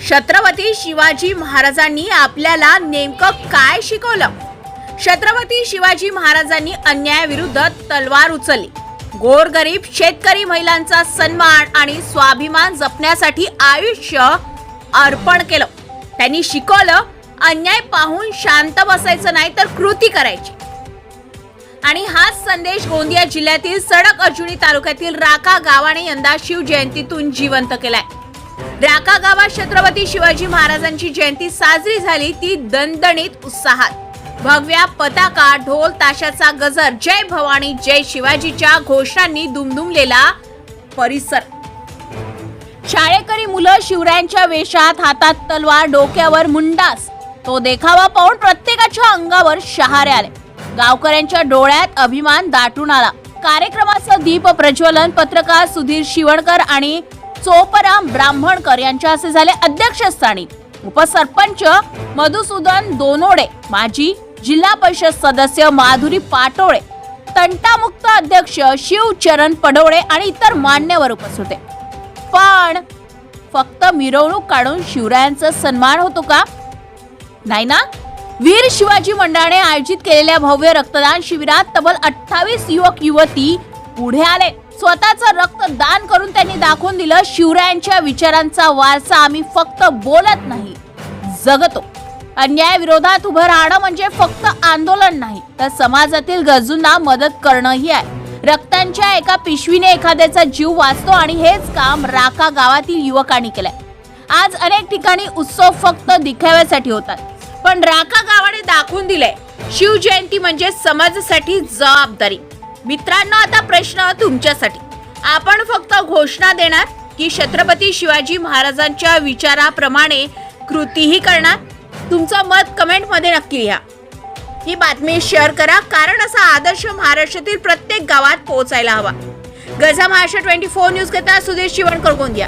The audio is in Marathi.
छत्रपती शिवाजी महाराजांनी आपल्याला नेमकं काय शिकवलं? छत्रपती शिवाजी महाराजांनी अन्यायाविरुद्ध तलवार उचलली. गोरगरीब शेतकरी महिलांचा सन्मान आणि स्वाभिमान जपण्यासाठी आयुष्य अर्पण केलं. त्यांनी शिकवलं, अन्याय पाहून शांत बसायचं नाही तर कृती करायची. आणि हाच संदेश गोंदिया जिल्ह्यातील सडक अर्जुनी तालुक्यातील राका गावाने यंदा शिवजयंतीतून जिवंत केलाय. राका गावात छत्रपती शिवाजी महाराजांची जयंती साजरी झाली. ती दणदणीत उत्साहात, भगव्या पताका, ढोल ताशाचा गजर, जय भवानी जय शिवाजीच्या घोषणांनी दुमदुमलेला परिसर. शाळेकरी मुलं शिवरायांच्या वेशात, हातात तलवार, डोक्यावर मुंडास. तो देखावा पाहून प्रत्येकाच्या अंगावर शहारे आले. गावकऱ्यांच्या डोळ्यात अभिमान दाटून आला. कार्यक्रमाचं दीप प्रज्वलन पत्रकार सुधीर शिवणकर आणि चोपराम ब्राह्मणकर यांच्या हस्ते झाले. अध्यक्षस्थानी उपसरपंच मधुसूदन दोनोडे, माजी जिल्हा परिषद सदस्य माधुरी पाटोळे, तंटामुक्त अध्यक्ष शिवचरण पडोळे आणि इतर मान्यवर उपस्थित होते. पण फक्त मिरवणूक काढून शिवरायांचा सन्मान होतो का? नाही ना. वीर शिवाजी मंडळाने आयोजित केलेल्या भव्य रक्तदान शिबिरात तब्बल 28 युवक युवती पुढे आले. स्वतःचं रक्त दान करून त्यांनी दाखवून दिलं, शिवरायांच्या विचारांचा वारसा आम्ही फक्त बोलत नाही, जगतो. अन्याय विरोधात उभं राहणं म्हणजे फक्त आंदोलन नाही, तर समाजातील गरजूंना मदत करणंही आहे. रक्तांच्या एका पिशवीने एखाद्याचा जीव वाचतो आणि हेच काम राका गावातील युवकांनी केलंय. आज अनेक ठिकाणी उत्सव फक्त दिखाव्यासाठी होतात, पण राका गावाने दाखवून दिलंय, शिवजयंती म्हणजे समाजासाठी जबाबदारी. मित्रांनो, आता प्रश्न तुमच्यासाठी. आपण फक्त घोषणा देणार की छत्रपती शिवाजी महाराजांच्या विचाराप्रमाणे कृतीही करणार? तुमचं मत कमेंट मध्ये नक्की लिहा. ही बातमी शेअर करा, कारण असा आदर्श महाराष्ट्रातील प्रत्येक गावात पोहोचायला हवा. गजा महाराष्ट्र 24 न्यूज करता सुधीर शिवणकर, गोंदिया.